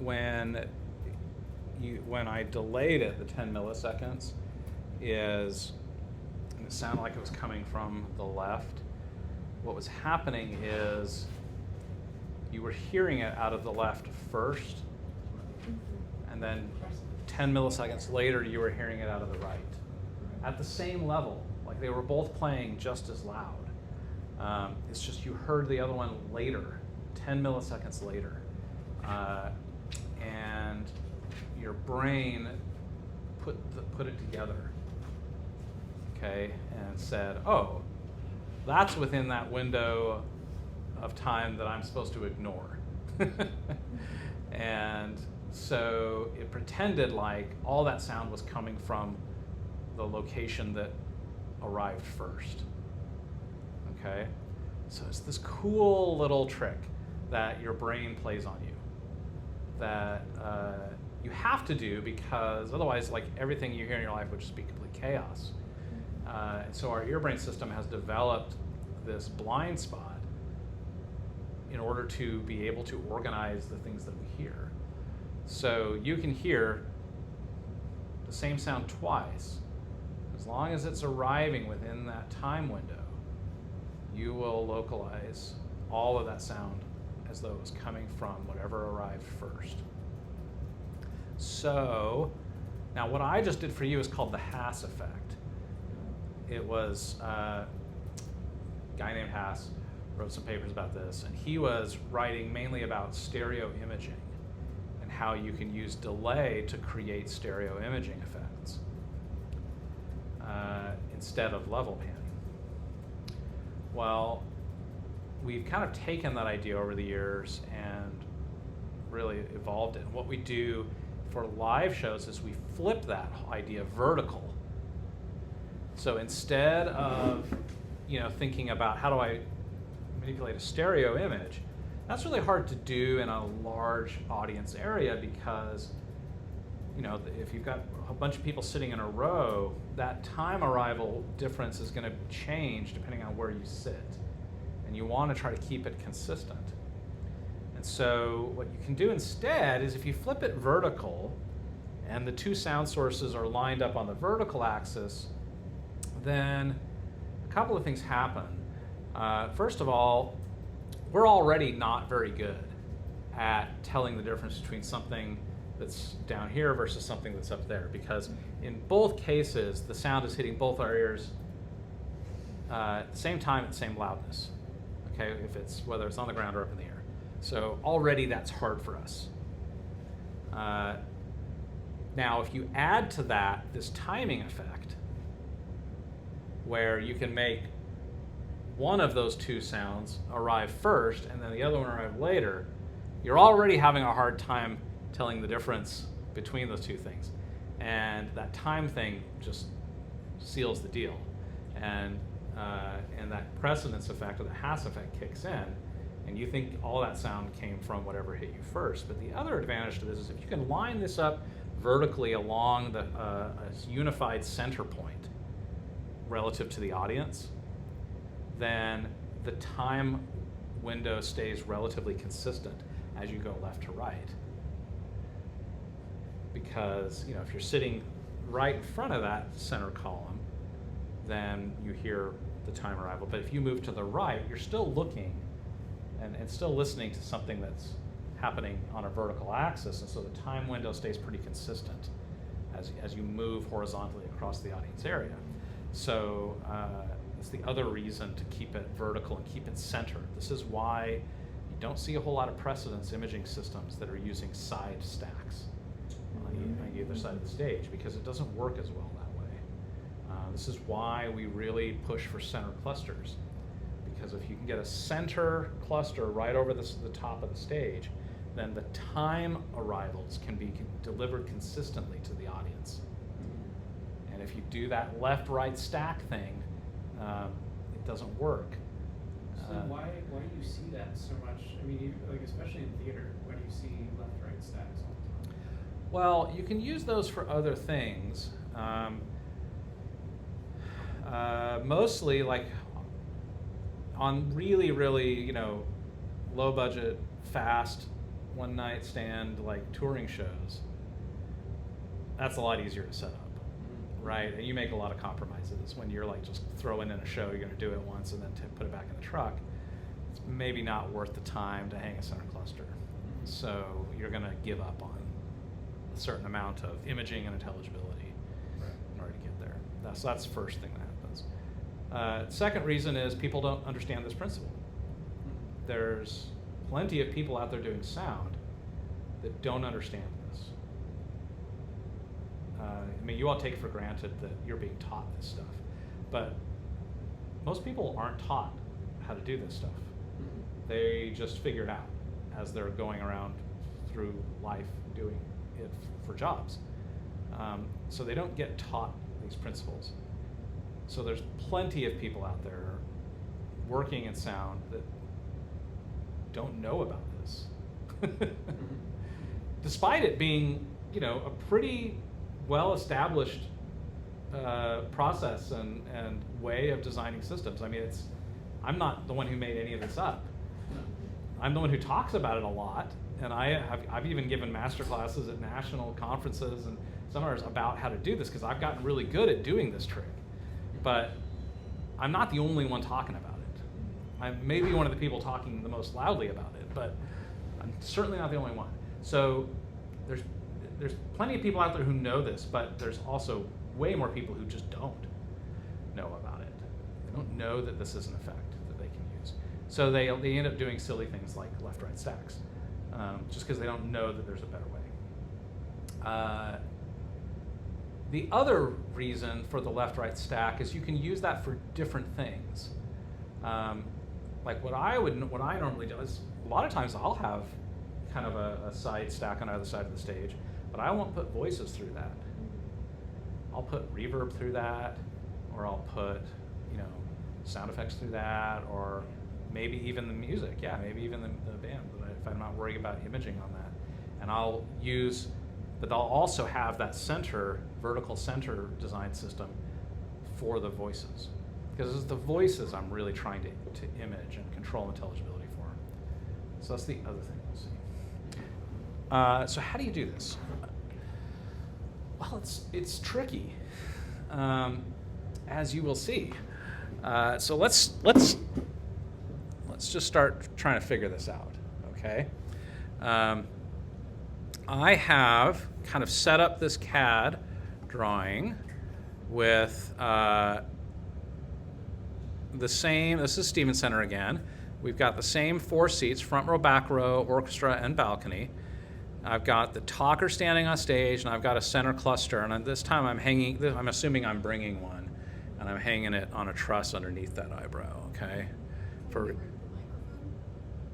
when I delayed it, the 10 milliseconds, and it sounded like it was coming from the left. What was happening is you were hearing it out of the left first, and then 10 milliseconds later you were hearing it out of the right. At the same level, like they were both playing just as loud. It's just you heard the other one later, 10 milliseconds later. And your brain put it together, okay, and said, oh, that's within that window of time that I'm supposed to ignore. And so it pretended like all that sound was coming from the location that arrived first, okay? So it's this cool little trick that your brain plays on you that you have to do, because otherwise, like, everything you hear in your life would just be complete chaos. And so our ear-brain system has developed this blind spot in order to be able to organize the things that we hear. So you can hear the same sound twice. As long as it's arriving within that time window, you will localize all of that sound as though it was coming from whatever arrived first. So now what I just did for you is called the Haas effect. It was a guy named Haas wrote some papers about this, and he was writing mainly about stereo imaging and how you can use delay to create stereo imaging effects instead of level panning. Well, we've kind of taken that idea over the years and really evolved it. And what we do for live shows is we flip that idea vertical. So instead of thinking about how do I manipulate a stereo image, that's really hard to do in a large audience area, because if you've got a bunch of people sitting in a row, that time arrival difference is going to change depending on where you sit. And you want to try to keep it consistent. And so what you can do instead is, if you flip it vertical and the two sound sources are lined up on the vertical axis, then a couple of things happen. First of all, we're already not very good at telling the difference between something that's down here versus something that's up there, because in both cases the sound is hitting both our ears at the same time at the same loudness, okay, whether it's on the ground or up in the air. So already that's hard for us. Now if you add to that this timing effect, where you can make one of those two sounds arrive first and then the other one arrive later, you're already having a hard time telling the difference between those two things. And that time thing just seals the deal. And that precedence effect, or the Haas effect, kicks in, and you think all that sound came from whatever hit you first. But the other advantage to this is if you can line this up vertically along a unified center point relative to the audience, then the time window stays relatively consistent as you go left to right. Because if you're sitting right in front of that center column, then you hear the time arrival. But if you move to the right, you're still looking and still listening to something that's happening on a vertical axis, and so the time window stays pretty consistent as you move horizontally across the audience area. So it's the other reason to keep it vertical and keep it centered. This is why you don't see a whole lot of precedence imaging systems that are using side stacks on either side of the stage, because it doesn't work as well that way. This is why we really push for center clusters, because if you can get a center cluster right over the top of the stage, then the time arrivals can be delivered consistently to the audience. And if you do that left-right stack thing, it doesn't work. So why do you see that so much? I mean, especially in theater, why do you see left-right stacks all the time? Well, you can use those for other things. Mostly like on really, really, low budget, fast one night stand like touring shows, that's a lot easier to set up, right? And you make a lot of compromises when you're like just throwing in a show, you're going to do it once and then put it back in the truck. It's maybe not worth the time to hang a center cluster. So you're going to give up on a certain amount of imaging and intelligibility in order to get there. That's the first thing that happens. Second reason is people don't understand this principle. There's plenty of people out there doing sound that don't understand this. I mean, you all take for granted that you're being taught this stuff, but most people aren't taught how to do this stuff. They just figure it out as they're going around through life doing it for jobs. So they don't get taught these principles. So there's plenty of people out there working in sound that don't know about this. Despite it being, a pretty well-established process and way of designing systems. I mean, I'm not the one who made any of this up. I'm the one who talks about it a lot, and I've even given master classes at national conferences and seminars about how to do this because I've gotten really good at doing this trick. But I'm not the only one talking about it. I'm maybe one of the people talking the most loudly about it, but I'm certainly not the only one. So there's plenty of people out there who know this, but there's also way more people who just don't know about it. They don't know that this is an effect that they can use. So they end up doing silly things like left-right stacks, just because they don't know that there's a better way. The other reason for the left-right stack is you can use that for different things. Like what I normally do is a lot of times I'll have kind of a side stack on either side of the stage, but I won't put voices through that. I'll put reverb through that, or I'll put sound effects through that, or maybe even the music. Yeah, maybe even the band, if I'm not worried about imaging on that. And but I'll also have that vertical center design system for the voices. Because it's the voices I'm really trying to image and control intelligibility for. So that's the other thing we'll see. So how do you do this? Well, it's tricky, as you will see. So let's just start trying to figure this out, okay? I have kind of set up this CAD drawing with the same, this is Stevens Center again. We've got the same 4 seats, front row, back row, orchestra, and balcony. I've got the talker standing on stage, and I've got a center cluster, and this time I'm assuming I'm bringing one, and I'm hanging it on a truss underneath that eyebrow, okay?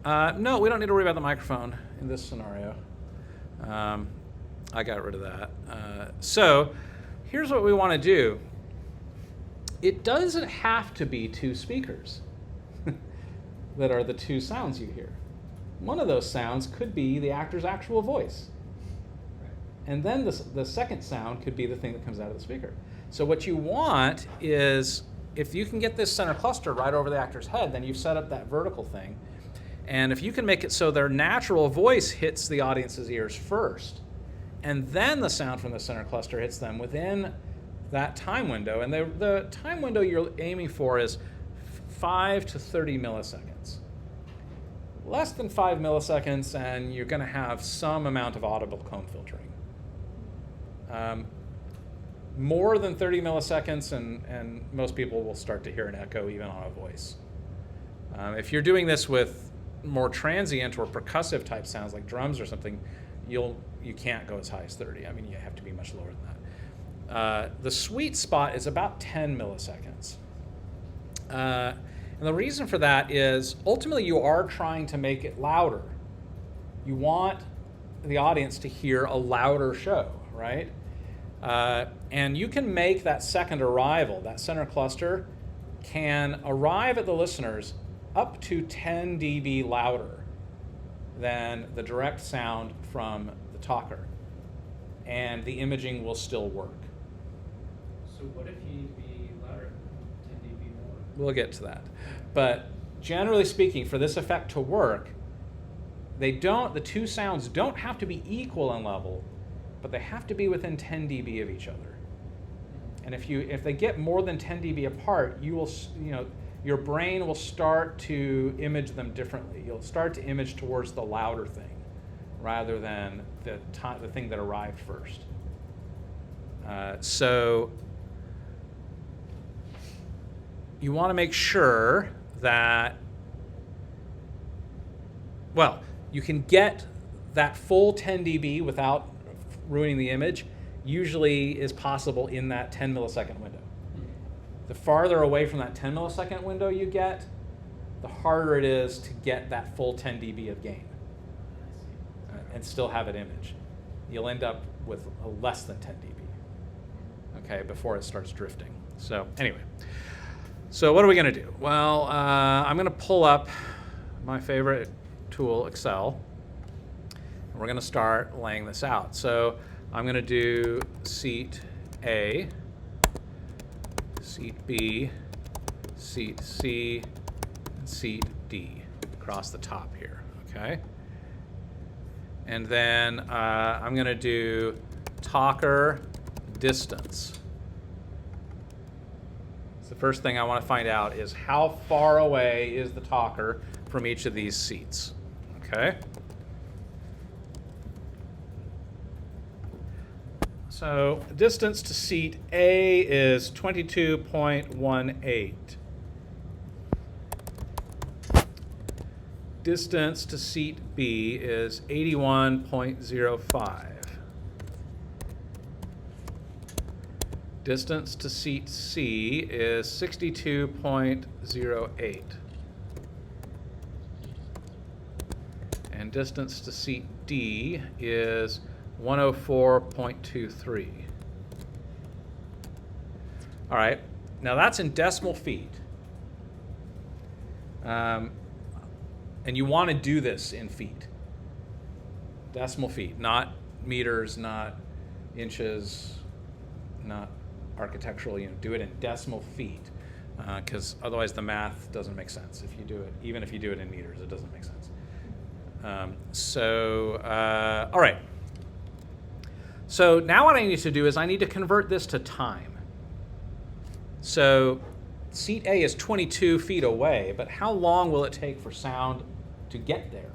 No, we don't need to worry about the microphone in this scenario. I got rid of that. So here's what we want to do. It doesn't have to be 2 speakers that are the 2 sounds you hear. One of those sounds could be the actor's actual voice. And then the second sound could be the thing that comes out of the speaker. So what you want is, if you can get this center cluster right over the actor's head, then you've set up that vertical thing. And if you can make it so their natural voice hits the audience's ears first, and then the sound from the center cluster hits them within that time window. And the time window you're aiming for is 5 to 30 milliseconds. Less than 5 milliseconds, and you're going to have some amount of audible comb filtering. More than 30 milliseconds, and most people will start to hear an echo even on a voice. If you're doing this with more transient or percussive type sounds like drums or something, you can't go as high as 30. I mean, you have to be much lower than that. The sweet spot is about 10 milliseconds. And the reason for that is ultimately you are trying to make it louder. You want the audience to hear a louder show, right? And you can make that second arrival, that center cluster, can arrive at the listeners up to 10 dB louder than the direct sound from the talker. And the imaging will still work. So what if you need to be louder, 10 dB more? We'll get to that. But generally speaking, for this effect to work, the two sounds don't have to be equal in level, but they have to be within 10 dB of each other. And if they get more than 10 dB apart, your brain will start to image them differently. You'll start to image towards the louder thing rather than the thing that arrived first. So you want to make sure that, well, you can get that full 10 dB without ruining the image, usually is possible in that 10 millisecond window. The farther away from that 10 millisecond window you get, the harder it is to get that full 10 dB of gain and still have it image. You'll end up with a less than 10 dB, okay, before it starts drifting. So anyway, so what are we going to do? Well, I'm going to pull up my favorite tool, Excel, and we're going to start laying this out. So I'm going to do seat A, seat B, seat C, and seat D across the top here, okay? And then I'm going to do talker distance. So the first thing I want to find out is how far away is the talker from each of these seats, okay? So distance to seat A is 22.18. Distance to seat B is 81.05. Distance to seat C is 62.08. And distance to seat D is 104.23. All right, now that's in decimal feet. And you want to do this in feet. Decimal feet, not meters, not inches, not architectural unit. Do it in decimal feet, because otherwise the math doesn't make sense. If you do it, even if you do it in meters, it doesn't make sense. All right. So now what I need to do is I need to convert this to time. So seat A is 22 feet away, but how long will it take for sound to get there?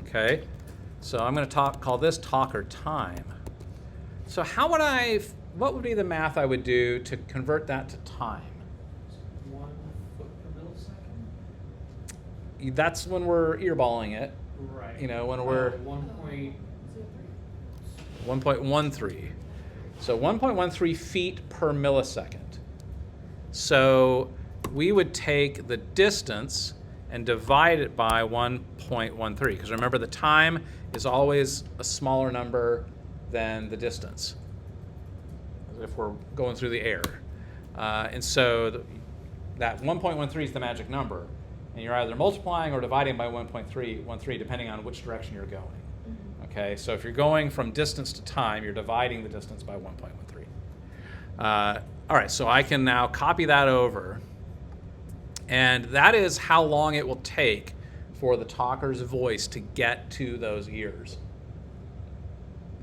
Okay, so I'm going to call this talker time. So what would be the math I would do to convert that to time? 1 foot per millisecond? That's when we're earballing it. Right. You know, when we're 1.13. So 1.13 feet per millisecond. So we would take the distance and divide it by 1.13, because remember the time is always a smaller number than the distance if we're going through the air. And so that 1.13 is the magic number, and you're either multiplying or dividing by 1.13 depending on which direction you're going. Okay, so if you're going from distance to time, you're dividing the distance by 1.13. All right, so I can now copy that over, and that is how long it will take for the talker's voice to get to those ears.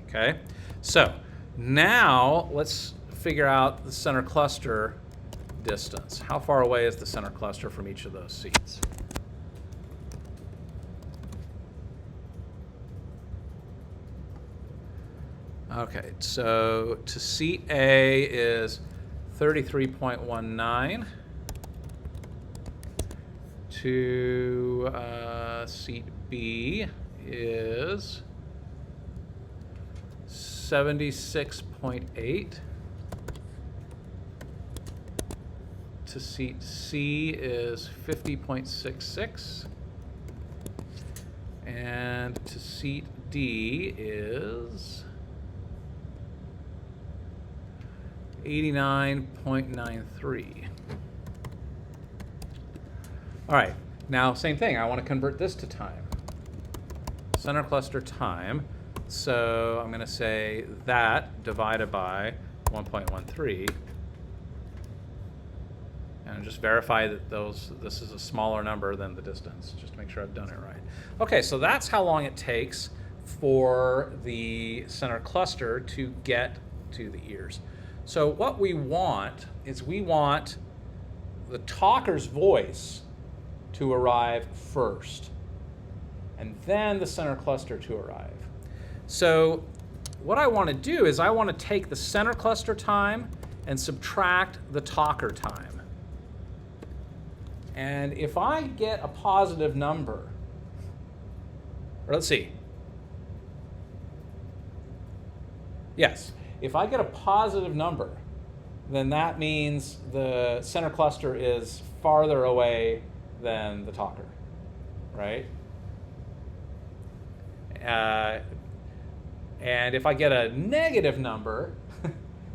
Okay, so now let's figure out the center cluster distance. How far away is the center cluster from each of those seats? Okay, so to seat A is 33.19. To seat B is 76.8. To seat C is 50.66. And to seat D is 89.93. All right, now same thing. I want to convert this to time. Center cluster time. So I'm going to say that divided by 1.13 And just verify that this is a smaller number than the distance, just to make sure I've done it right. Okay, so that's how long it takes for the center cluster to get to the ears. So what we want is we want the talker's voice to arrive first, and then the center cluster to arrive. So what I want to do is I want to take the center cluster time and subtract the talker time. And if I get a positive number, or let's see. Yes, if I get a positive number, then that means the center cluster is farther away than the talker, right? And if I get a negative number,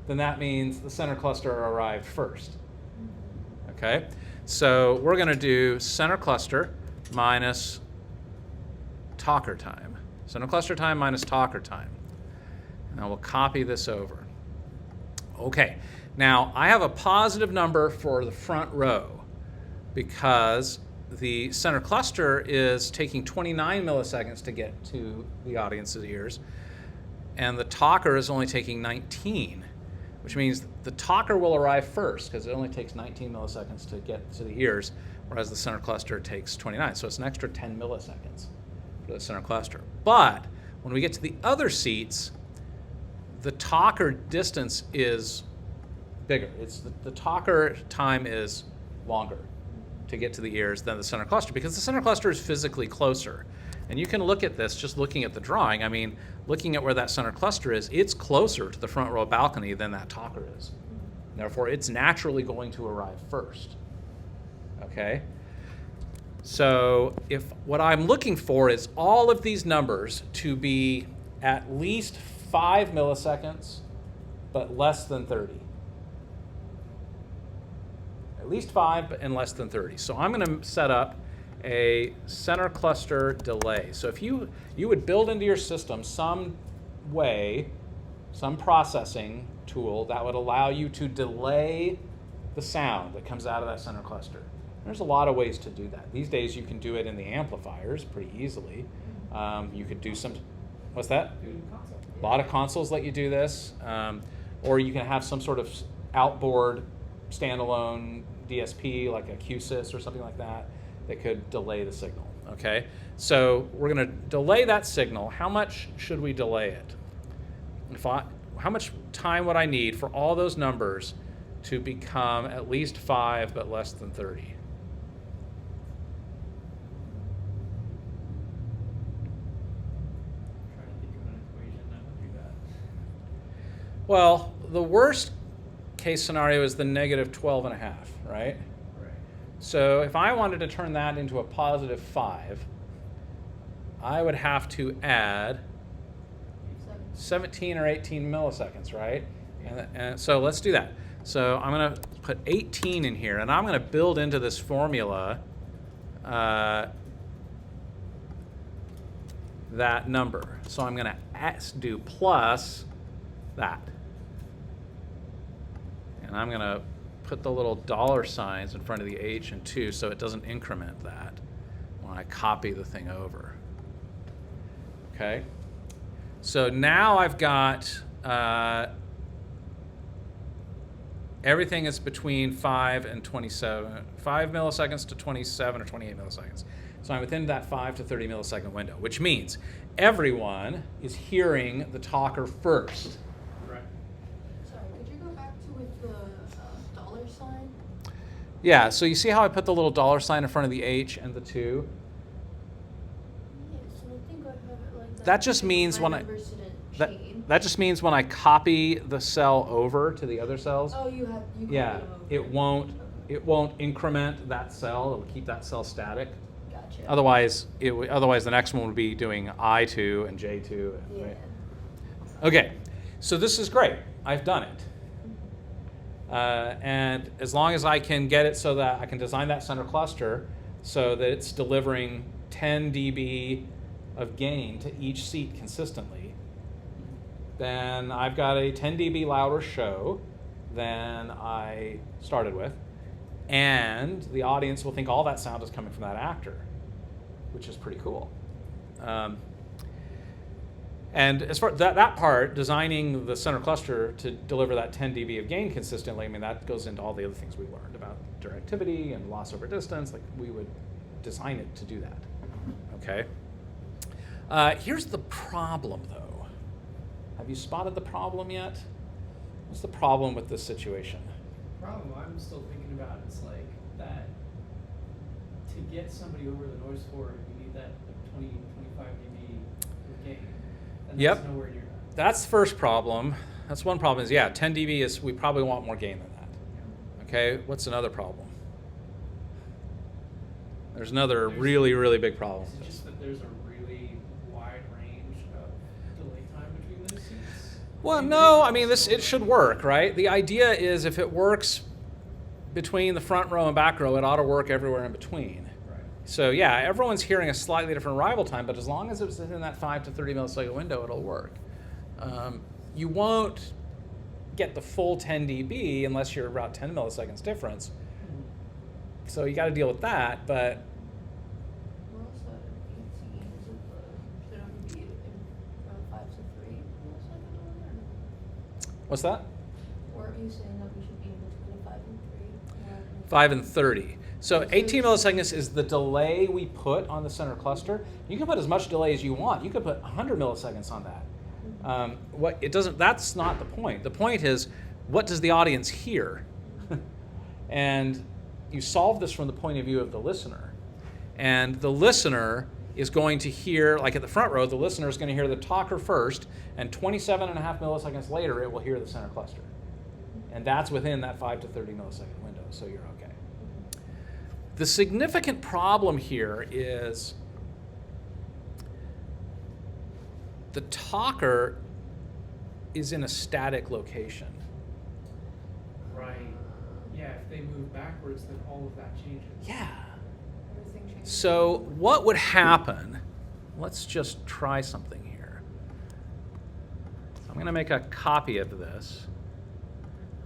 then that means the center cluster arrived first. Okay? So we're going to do center cluster minus talker time. Center cluster time minus talker time. Now we'll copy this over. Okay, now I have a positive number for the front row because the center cluster is taking 29 milliseconds to get to the audience's ears, and the talker is only taking 19, which means the talker will arrive first because it only takes 19 milliseconds to get to the ears, whereas the center cluster takes 29. So it's an extra 10 milliseconds for the center cluster. But when we get to the other seats, the talker distance is bigger. It's the talker time is longer to get to the ears than the center cluster because the center cluster is physically closer. And you can look at this just looking at the drawing. I mean, looking at where that center cluster is, it's closer to the front row balcony than that talker is. Therefore, it's naturally going to arrive first. Okay? So if what I'm looking for is all of these numbers to be at least 5 milliseconds, but less than 30. At least 5 and less than 30. So I'm going to set up a center cluster delay. So if you would build into your system some way, some processing tool that would allow you to delay the sound that comes out of that center cluster. There's a lot of ways to do that. These days you can do it in the amplifiers pretty easily. You could do some, what's that? A lot of consoles let you do this. Or you can have some sort of outboard standalone DSP like a QSys or something like that that could delay the signal, okay? So we're gonna delay that signal. How much should we delay it? How much time would I need for all those numbers to become at least 5 but less than 30? Trying to think of an equation that would do that. Well, the worst case scenario is the negative 12 and a half, right? So if I wanted to turn that into a positive 5, I would have to add 17 or 18 milliseconds, right? And so let's do that. So I'm going to put 18 in here, and I'm going to build into this formula that number. So I'm going to do plus that. And I'm going to put the little dollar signs in front of the H and 2 so it doesn't increment that when I copy the thing over. Okay? So now I've got everything is between 5 and 27, 5 milliseconds to 27 or 28 milliseconds. So I'm within that 5 to 30 millisecond window, which means everyone is hearing the talker first. Yeah, so you see how I put the little dollar sign in front of the H and the 2? Yes, I think I have it like that. That just means when that just means when I copy the cell over to the other cells. Oh, you yeah, it over. it won't increment that cell. It'll keep that cell static. Gotcha. Otherwise, otherwise the next one would be doing I2 and J2. Yeah. Right? Okay, so this is great. I've done it. And as long as I can get it so that I can design that center cluster so that it's delivering 10 dB of gain to each seat consistently, then I've got a 10 dB louder show than I started with. And the audience will think all that sound is coming from that actor, which is pretty cool. And as far as that part, designing the center cluster to deliver that 10 dB of gain consistently, I mean, that goes into all the other things we learned about directivity and loss over distance. Like, we would design it to do that. Okay. Here's the problem, though. Have you spotted the problem yet? What's the problem with this situation? The problem I'm still thinking about is like that to get somebody over the noise floor, you need that 20, 25 dB of gain. And Yep. that's nowhere near that. That's the first problem. That's one problem is, yeah, 10 dB is, we probably want more gain than that. Okay, what's another problem? There's another really, really big problem. Is it just that there's a really wide range of delay time between those seats? Well, no, I mean, it should work, right? The idea is if it works between the front row and back row, it ought to work everywhere in between. Right. So yeah, everyone's hearing a slightly different arrival time, but as long as it's within that 5 to 30 millisecond window, it'll work. You won't get the full 10 dB unless you're about 10 milliseconds difference. So you got to deal with that, but We're also at 18, should it be around 5 to 3 milliseconds or? what's that? Or are you saying that we should be in between 5 and 3? 5 and 30. So 18 milliseconds is the delay we put on the center cluster. You can put as much delay as you want. You could put 100 milliseconds on that. That's not the point. The point is, what does the audience hear? And you solve this from the point of view of the listener. And the listener is going to hear, like at the front row, the listener is going to hear the talker first, and 27.5 milliseconds later, it will hear the center cluster. And that's within that 5 to 30 millisecond window, so you're okay. The significant problem here is the talker is in a static location. Right. Yeah, if they move backwards, then all of that changes. Yeah. Everything changes. So what would happen? Let's just try something here. So I'm going to make a copy of this.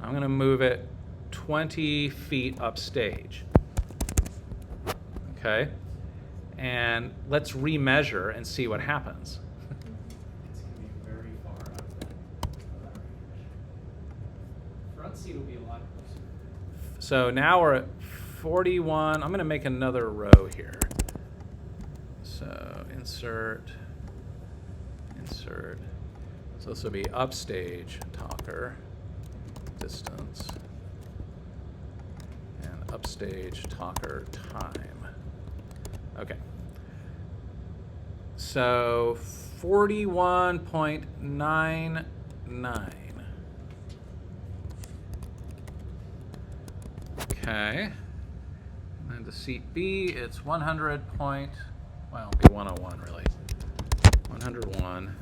I'm going to move it 20 feet upstage. Okay? And let's remeasure and see what happens. It's going to be very far out of that range. Front seat will be a lot closer. So now we're at 41. I'm going to make another row here. So insert. So this will be upstage talker distance and upstage talker time. Okay. So 41.99. Okay. And to seat B, it's 100 point, well, it'll be 101 really. 101.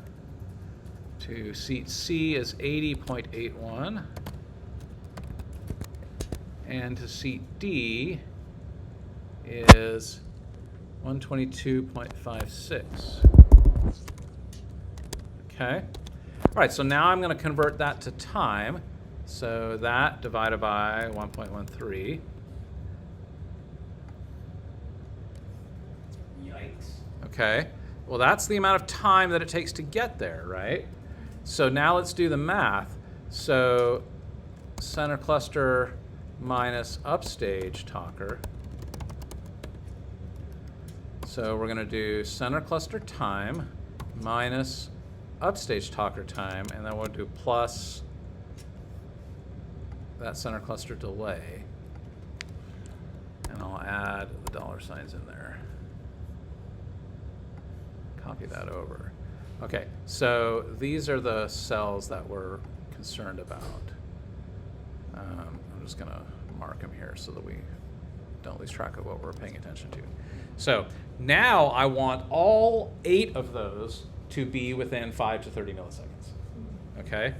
To seat C is 80.81. And to seat D is 122.56. Okay. All right, so now I'm going to convert that to time. So that divided by 1.13. Yikes. Okay. Well, that's the amount of time that it takes to get there, right? So now let's do the math. So center cluster minus upstage talker. So we're going to do center cluster time minus upstage talker time, and then we'll do plus that center cluster delay. And I'll add the dollar signs in there. Copy that over. Okay, so these are the cells that we're concerned about. I'm just going to mark them here so that we don't lose track of what we're paying attention to. So now I want all 8 of those to be within 5 to 30 milliseconds. Okay,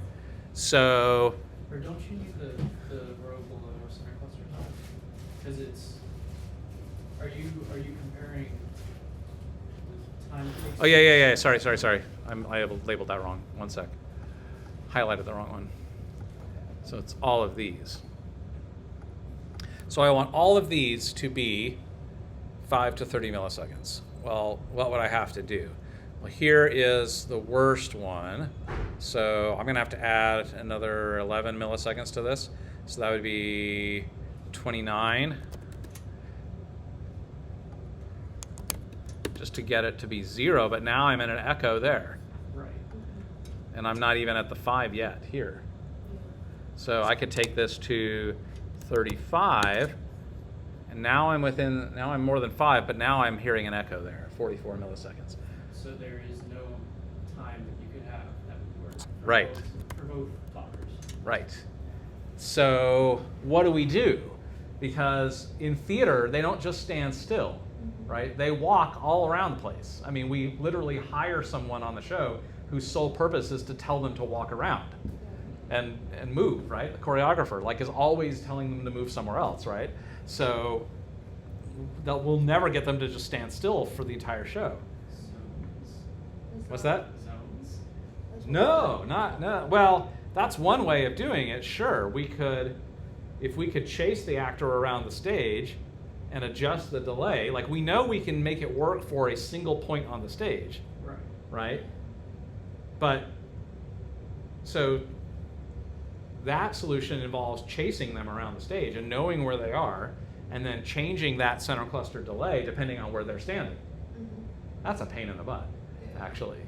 so Or don't you need the row below center cluster time? Because it's, are you comparing the time it takes? oh yeah. Sorry. I have labeled that wrong. One sec. Highlighted the wrong one. So it's all of these. So I want all of these to be 5 to 30 milliseconds. Well, what would I have to do? Well, here is the worst one. So I'm going to have to add another 11 milliseconds to this. So that would be 29. Just to get it to be 0, but now I'm in an echo there. Right. And I'm not even at the 5 yet here. So I could take this to 35, and now I'm more than 5, but now I'm hearing an echo there, 44 milliseconds. So there is no time that you could have that would work. Right. For both talkers. Right. So what do? Because in theater, they don't just stand still, right? They walk all around the place. I mean, we literally hire someone on the show whose sole purpose is to tell them to walk around and move, right? The choreographer, like, is always telling them to move somewhere else, right? So we'll never get them to just stand still for the entire show. Zones. What's that? Zones. No. Well, that's one way of doing it. Sure, if we could chase the actor around the stage and adjust the delay, like, we know we can make it work for a single point on the stage, Right. right? But so that solution involves chasing them around the stage and knowing where they are, and then changing that center cluster delay depending on where they're standing. That's a pain in the butt, actually.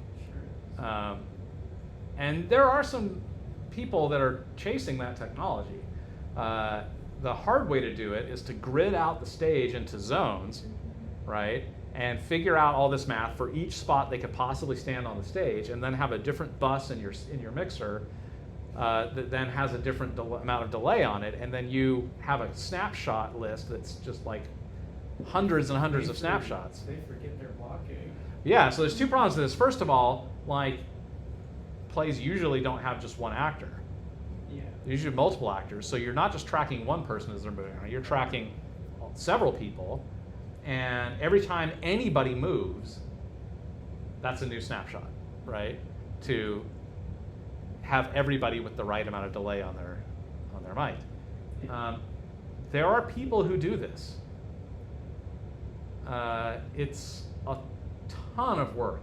Sure. And there are some people that are chasing that technology. The hard way to do it is to grid out the stage into zones, right? And figure out all this math for each spot they could possibly stand on the stage, and then have a different bus in your mixer that then has a different amount of delay on it, and then you have a snapshot list that's just like hundreds and hundreds of snapshots. They forget they're blocking. Yeah, so there's two problems to this. First of all, like, plays usually don't have just one actor. Yeah. Usually multiple actors, so you're not just tracking one person as they're moving around, you're tracking several people, and every time anybody moves, that's a new snapshot, right? To have everybody with the right amount of delay on their mic. There are people who do this. It's a ton of work.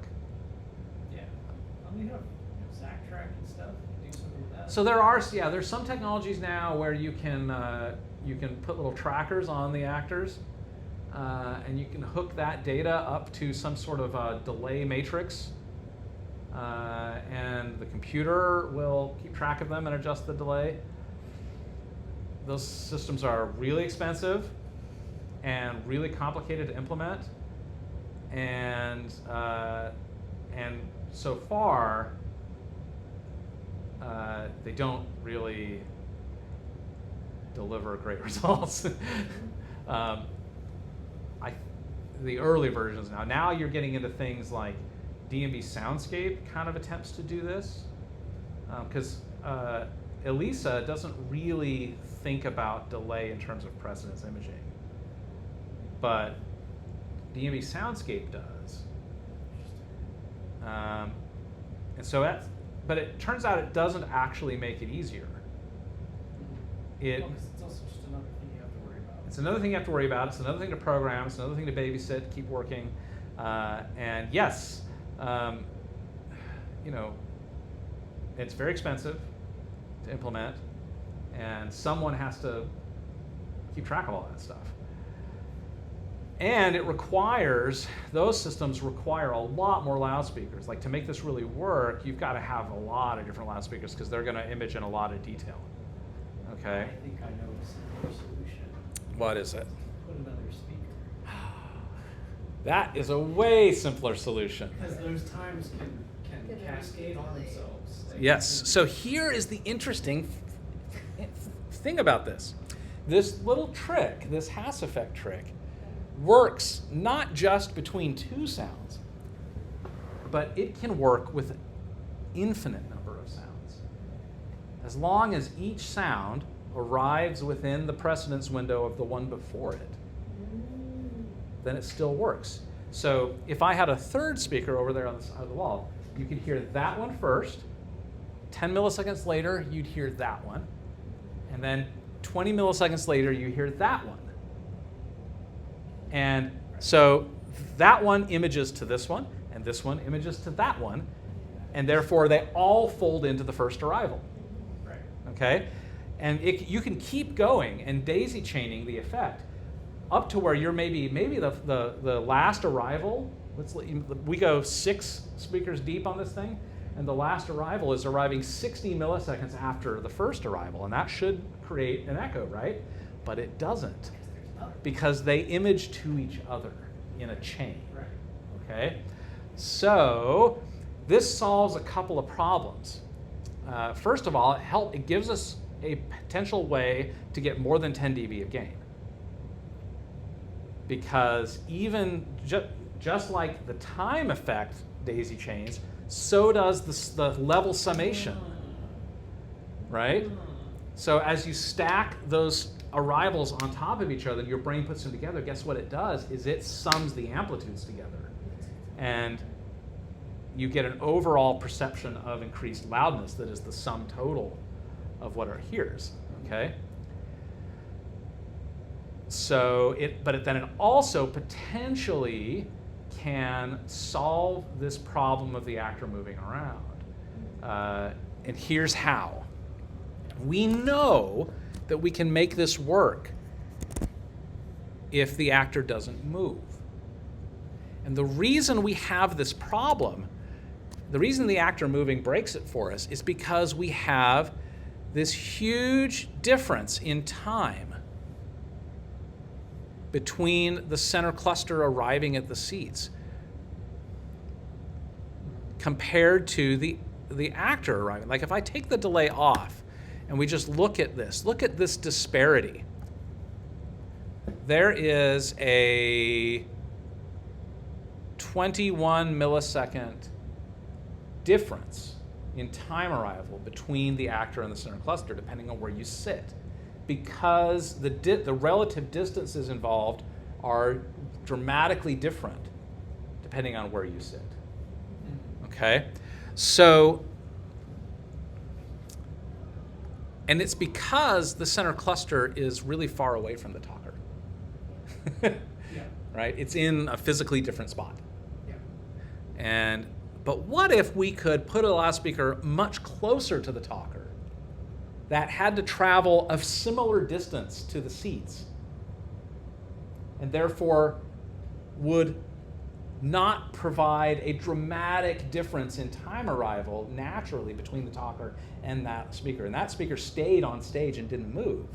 Yeah. I mean, you have Zack track and stuff. Do something with that. So there's some technologies now where you can put little trackers on the actors, and you can hook that data up to some sort of a delay matrix, and the computer will keep track of them and adjust the delay. Those systems are really expensive and really complicated to implement, and so far they don't really deliver great results. The early versions now you're getting into things like D&B Soundscape kind of attempts to do this, because Elisa doesn't really think about delay in terms of precedence imaging, but D&B Soundscape does. But it turns out it doesn't actually make it easier. Well, 'cause it's also just another thing you have to worry about. It's another thing you have to worry about. It's another thing to program. It's another thing to babysit, keep working. And yes, it's very expensive to implement, and someone has to keep track of all that stuff. And those systems require a lot more loudspeakers. Like, to make this really work, you've got to have a lot of different loudspeakers because they're going to image in a lot of detail. Okay? I think I know a simpler solution. What is it? Put another speaker. That is a way simpler solution. Because those times can Get cascade on everything. themselves. Like, Yes. So here is the interesting thing about this. This little trick, this Hass effect trick, works not just between two sounds, but it can work with an infinite number of sounds. As long as each sound arrives within the precedence window of the one before it, then it still works. So if I had a third speaker over there on the side of the wall, you could hear that one first. 10 milliseconds later, you'd hear that one. And then 20 milliseconds later, you hear that one. And so that one images to this one, and this one images to that one, and therefore they all fold into the first arrival. Right. Okay? And you can keep going and daisy chaining the effect up to where you're maybe the last arrival. We go 6 speakers deep on this thing, and the last arrival is arriving 60 milliseconds after the first arrival, and that should create an echo, right? But it doesn't, because they image to each other in a chain. Right. Okay? So this solves a couple of problems. First of all, it gives us a potential way to get more than 10 dB of gain. Because even just like the time effect daisy chains, so does the level summation, right? So as you stack those arrivals on top of each other, your brain puts them together, guess what it does is it sums the amplitudes together. And you get an overall perception of increased loudness that is the sum total of what it hears, okay? So then it also potentially can solve this problem of the actor moving around. And here's how. We know that we can make this work if the actor doesn't move. And the reason we have this problem, the reason the actor moving breaks it for us, is because we have this huge difference in time between the center cluster arriving at the seats compared to the actor arriving. Like if I take the delay off and we just look at this disparity. There is a 21 millisecond difference in time arrival between the actor and the center cluster, depending on where you sit, because the relative distances involved are dramatically different depending on where you sit. Okay? So, and it's because the center cluster is really far away from the talker. Yeah. Right? It's in a physically different spot. Yeah. But what if we could put a loudspeaker much closer to the talker that had to travel a similar distance to the seats and therefore would not provide a dramatic difference in time arrival naturally between the talker and that speaker stayed on stage and didn't move?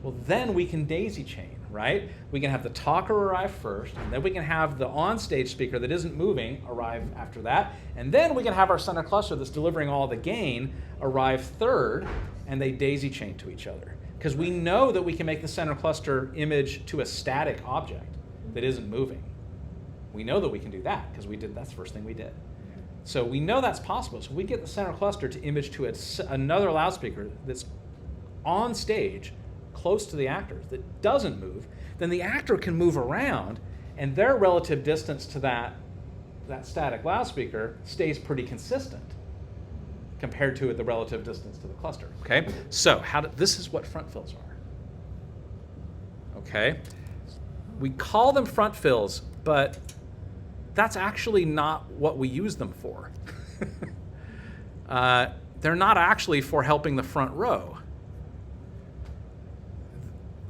Well, then we can daisy chain, right? We can have the talker arrive first, and then we can have the on-stage speaker that isn't moving arrive after that, and then we can have our center cluster that's delivering all the gain arrive third, and they daisy chain to each other. Because we know that we can make the center cluster image to a static object that isn't moving. We know that we can do that because that's the first thing we did. So we know that's possible. So we get the center cluster to image to another loudspeaker that's on stage close to the actor that doesn't move, then the actor can move around, and their relative distance to that static loudspeaker stays pretty consistent compared to the relative distance to the cluster. Okay, so this is what front fills are. Okay, we call them front fills, but that's actually not what we use them for. They're not actually for helping the front row.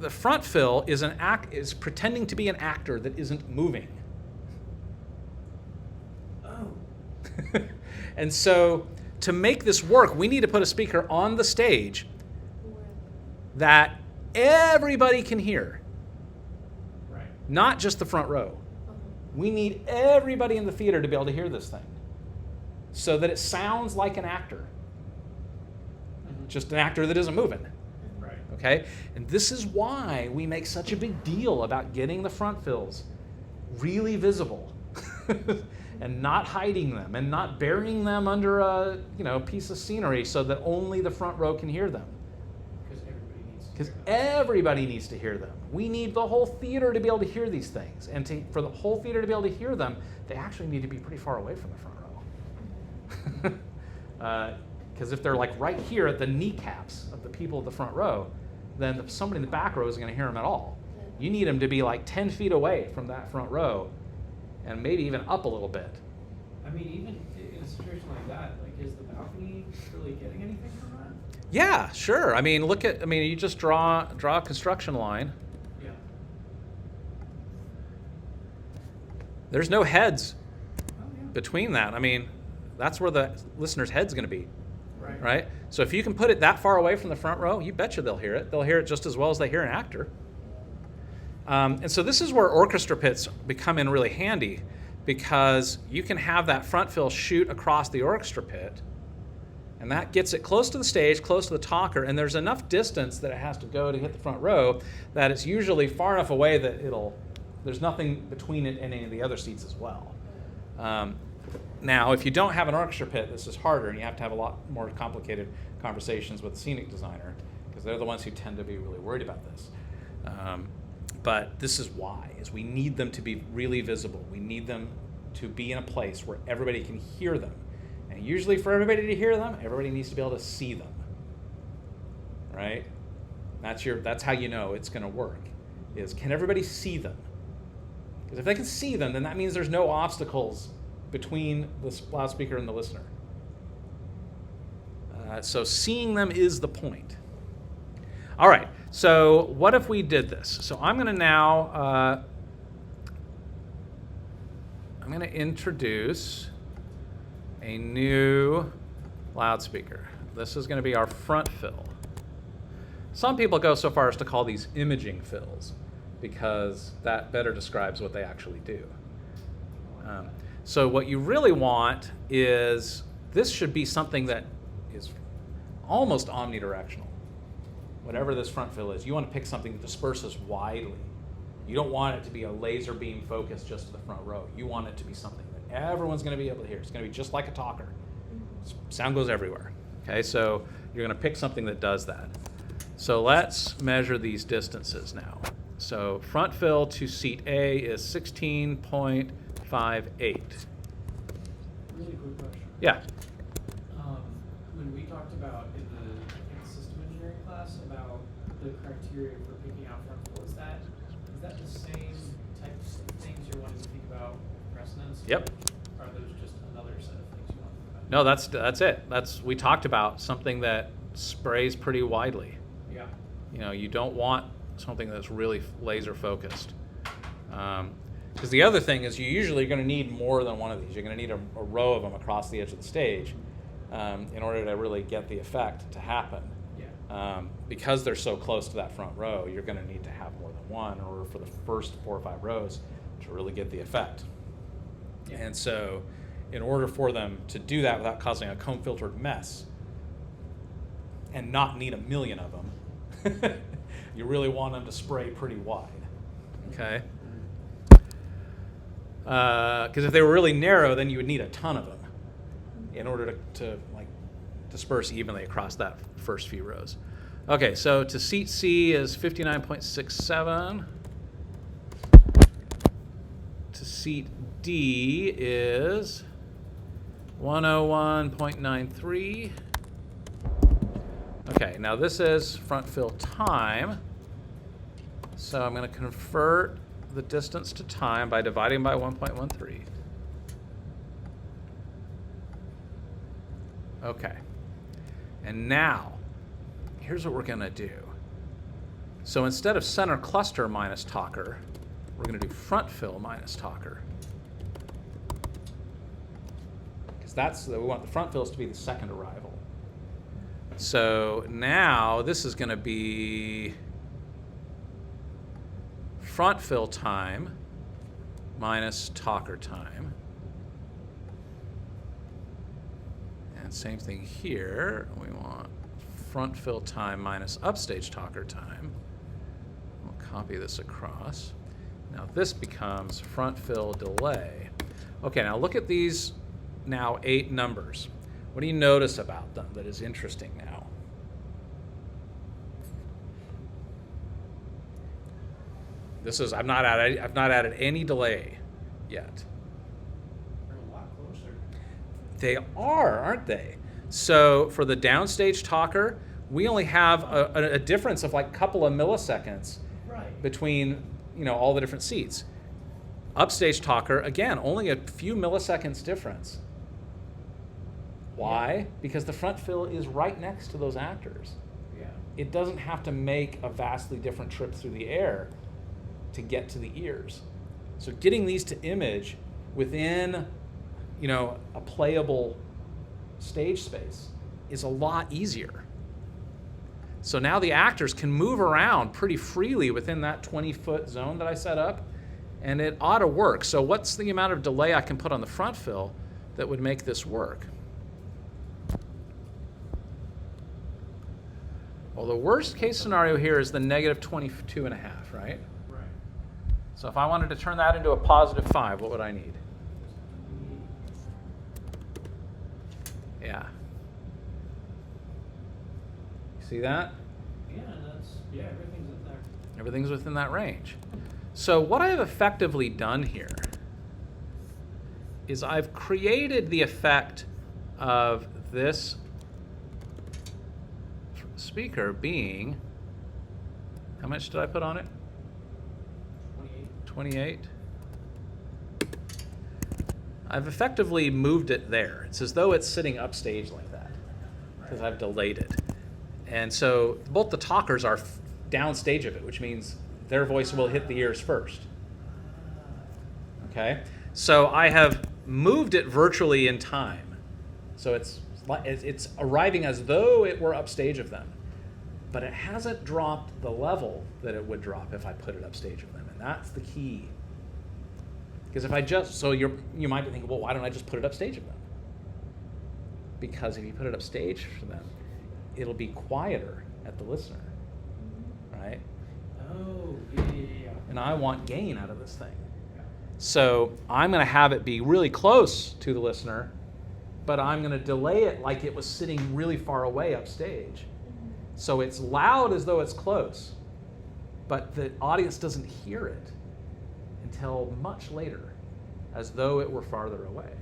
The front fill is pretending to be an actor that isn't moving. Oh. And so to make this work, we need to put a speaker on the stage that everybody can hear. Right. Not just the front row. We need everybody in the theater to be able to hear this thing so that it sounds like an actor. Just an actor that isn't moving. Okay? And this is why we make such a big deal about getting the front fills really visible and not hiding them and not burying them under a piece of scenery so that only the front row can hear them. Because everybody needs to hear them. We need the whole theater to be able to hear these things. And for the whole theater to be able to hear them, they actually need to be pretty far away from the front row. Because if they're like right here at the kneecaps of the people at the front row, then somebody in the back row isn't going to hear them at all. You need them to be like 10 feet away from that front row, and maybe even up a little bit. I mean, even in a situation like that, like, is the balcony really getting anything from that? Yeah, sure. I mean, you just draw a construction line. Yeah. There's no heads Oh, yeah. between that. I mean, that's where the listener's head's going to be, Right. right? So if you can put it that far away from the front row, you betcha they'll hear it. They'll hear it just as well as they hear an actor. And so this is where orchestra pits become in really handy, because you can have that front fill shoot across the orchestra pit, and that gets it close to the stage, close to the talker, and there's enough distance that it has to go to hit the front row that it's usually far enough away that there's nothing between it and any of the other seats as well. Now, if you don't have an orchestra pit, this is harder, and you have to have a lot more complicated conversations with the scenic designer, because they're the ones who tend to be really worried about this. But this is why, is we need them to be really visible. We need them to be in a place where everybody can hear them. And usually for everybody to hear them, everybody needs to be able to see them, right? That's how you know it's going to work, is can everybody see them? Because if they can see them, then that means there's no obstacles between the loudspeaker and the listener. So seeing them is the point. All right, so what if we did this? So I'm going to now, I'm going to introduce a new loudspeaker. This is going to be our front fill. Some people go so far as to call these imaging fills, because that better describes what they actually do. So what you really want is, this should be something that is almost omnidirectional. Whatever this front fill is, you want to pick something that disperses widely. You don't want it to be a laser beam focus just to the front row. You want it to be something that everyone's going to be able to hear. It's going to be just like a talker. Sound goes everywhere. Okay, so you're going to pick something that does that. So let's measure these distances now. So front fill to seat A is 16.58. Really quick question. Yeah. When we talked about in the system engineering class about the criteria for picking out front fill, is that the same types of things you're wanting to think about precedence? Yep. Or are those just another set of things you want to think about? No, that's it. We talked about something that sprays pretty widely. Yeah. You know, you don't want something that's really laser focused. Because the other thing is, you usually are going to need more than one of these. You're going to need a row of them across the edge of the stage in order to really get the effect to happen. Yeah. Because they're so close to that front row, you're going to need to have more than one in order for the first 4 or 5 rows to really get the effect. Yeah. And so in order for them to do that without causing a comb filtered mess and not need 1 million of them, you really want them to spray pretty wide. Okay? Because if they were really narrow, then you would need a ton of them in order to like disperse evenly across that first few rows. Okay, so to seat C is 59.67. To seat D is 101.93. Okay, now this is front fill time. So I'm going to convert the distance to time by dividing by 1.13. Okay. And now, here's what we're going to do. So instead of center cluster minus talker, we're going to do front fill minus talker. Because we want the front fills to be the second arrival. So now this is going to be front fill time minus talker time. And same thing here. We want front fill time minus upstage talker time. We'll copy this across. Now this becomes front fill delay. Okay, now look at these now 8 numbers. What do you notice about them that is interesting now? This is, I've not added any delay yet. They're a lot closer. They are, aren't they? So for the downstage talker, we only have a difference of like a couple of milliseconds Right. between, all the different seats. Upstage talker, again, only a few milliseconds difference. Why? Because the front fill is right next to those actors. Yeah. It doesn't have to make a vastly different trip through the air to get to the ears. So getting these to image within, a playable stage space is a lot easier. So now the actors can move around pretty freely within that 20-foot zone that I set up, and it ought to work. So what's the amount of delay I can put on the front fill that would make this work? Well, the worst case scenario here is the negative 22.5, right? Right. So if I wanted to turn that into a positive 5, what would I need? Yeah. See that? Yeah, everything's in there. Everything's within that range. So what I have effectively done here is I've created the effect of this speaker being, how much did I put on it? 28. I've effectively moved it there. It's as though it's sitting upstage like that because I've delayed it. And so both the talkers are downstage of it, which means their voice will hit the ears first. Okay? So I have moved it virtually in time. So it's arriving as though it were upstage of them. But it hasn't dropped the level that it would drop if I put it upstage of them. And that's the key. Because if I just, so you might be thinking, well, why don't I just put it upstage of them? Because if you put it upstage for them, it'll be quieter at the listener, right? Oh, yeah. And I want gain out of this thing. So I'm going to have it be really close to the listener, but I'm going to delay it like it was sitting really far away upstage. So it's loud as though it's close, but the audience doesn't hear it until much later, as though it were farther away.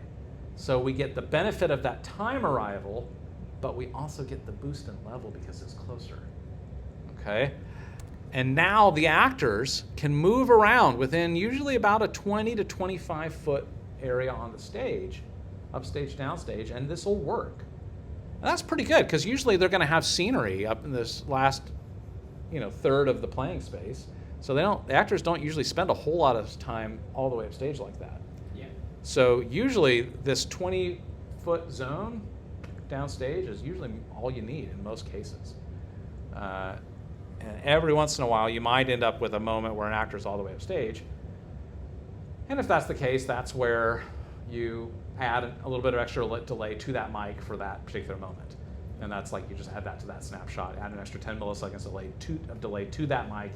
So we get the benefit of that time arrival, but we also get the boost in level because it's closer. Okay? And now the actors can move around within usually about a 20 to 25 foot area on the stage, upstage, downstage, and this will work. And that's pretty good because usually they're going to have scenery up in this last, third of the playing space. So the actors don't usually spend a whole lot of time all the way upstage like that. Yeah. So usually this 20-foot zone downstage is usually all you need in most cases. And every once in a while, you might end up with a moment where an actor's all the way upstage. And if that's the case, that's where you add a little bit of extra delay to that mic for that particular moment. And that's like you just add that to that snapshot, add an extra 10 milliseconds of delay to that mic,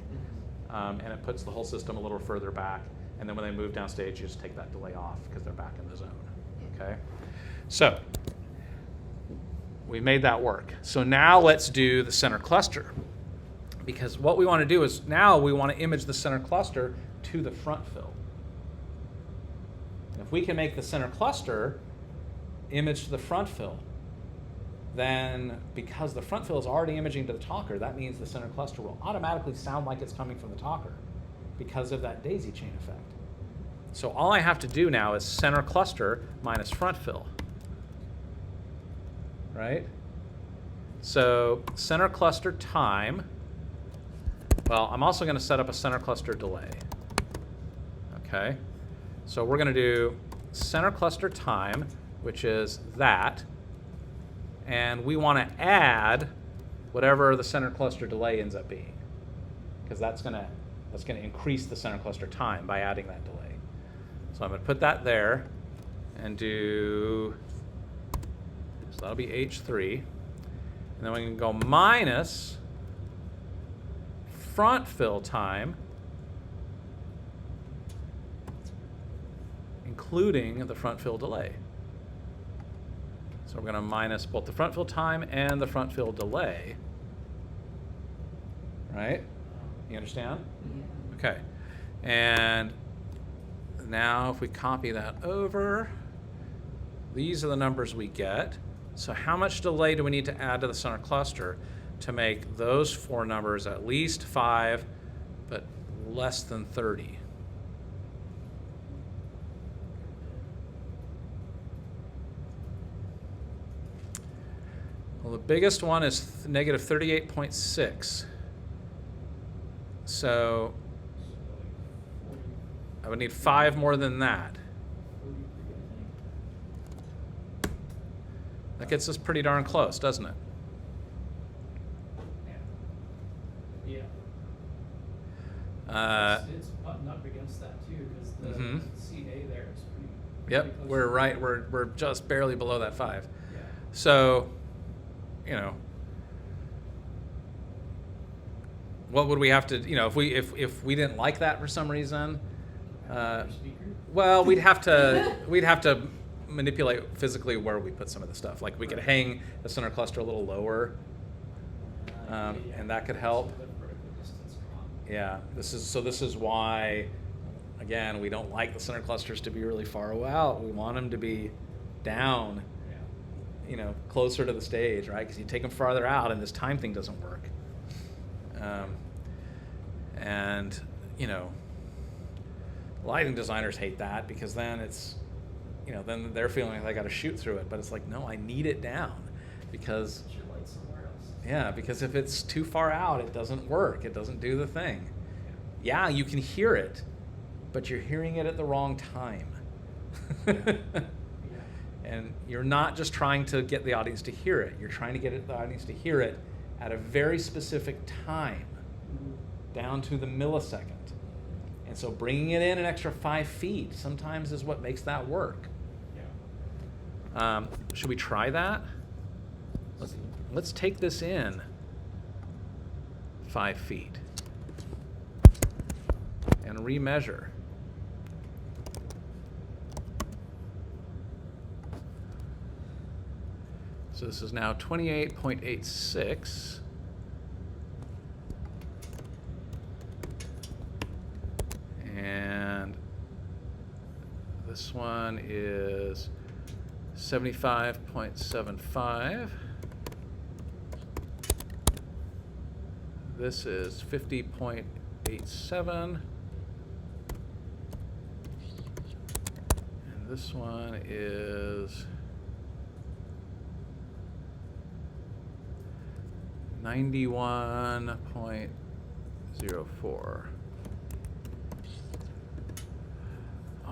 and it puts the whole system a little further back. And then when they move downstage, you just take that delay off because they're back in the zone. Okay? So we made that work. So now let's do the center cluster. Because what we want to do is now we want to image the center cluster to the front fill. And if we can make the center cluster image to the front fill, then because the front fill is already imaging to the talker, that means the center cluster will automatically sound like it's coming from the talker because of that daisy chain effect. So all I have to do now is center cluster minus front fill. Right? So center cluster time. Well, I'm also going to set up a center cluster delay. Okay? So we're going to do center cluster time, which is that. And we want to add whatever the center cluster delay ends up being. Because that's going to increase the center cluster time by adding that delay. So I'm going to put that there and do, so that'll be H3. And then we can go minus front fill time, including the front fill delay. So we're going to minus both the front fill time and the front fill delay. Right? You understand? Yeah. Okay. And now if we copy that over, these are the numbers we get. So how much delay do we need to add to the center cluster to make those 4 numbers at least 5, but less than 30? Well, the biggest one is negative 38.6. So I would need 5 more than that. That gets us pretty darn close, doesn't it? Yeah. It's buttoned up against that too, because the CA there is pretty. Yep, pretty close we're to right. the- We're just barely below that 5. Yeah. So, you know, what would we have to? You know, if we didn't like that for some reason, Your speaker? well, we'd have to manipulate physically where we put some of the stuff. Like we could hang the center cluster a little lower, and that could help. So the vertical distance gone. Yeah, this is why, again, we don't like the center clusters to be really far out. We want them to be down, Yeah. you know, closer to the stage, right? Because you take them farther out, and this time thing doesn't work. And you know, lighting designers hate that because then it's, you know, then they're feeling like they got to shoot through it. But it's like, no, I need it down because. Put your light somewhere else. Yeah, because if it's too far out, it doesn't work. It doesn't do the thing. Yeah, you can hear it, but you're hearing it at the wrong time. Yeah. And you're not just trying to get the audience to hear it. You're trying to get the audience to hear it at a very specific time, down to the millisecond. And so bringing it in an extra 5 feet sometimes is what makes that work. Yeah. Should we try that? Let's take this in 5 feet and remeasure. So this is now 28.86. And this one is 75.75. This is 50.87. And this one is 91.04.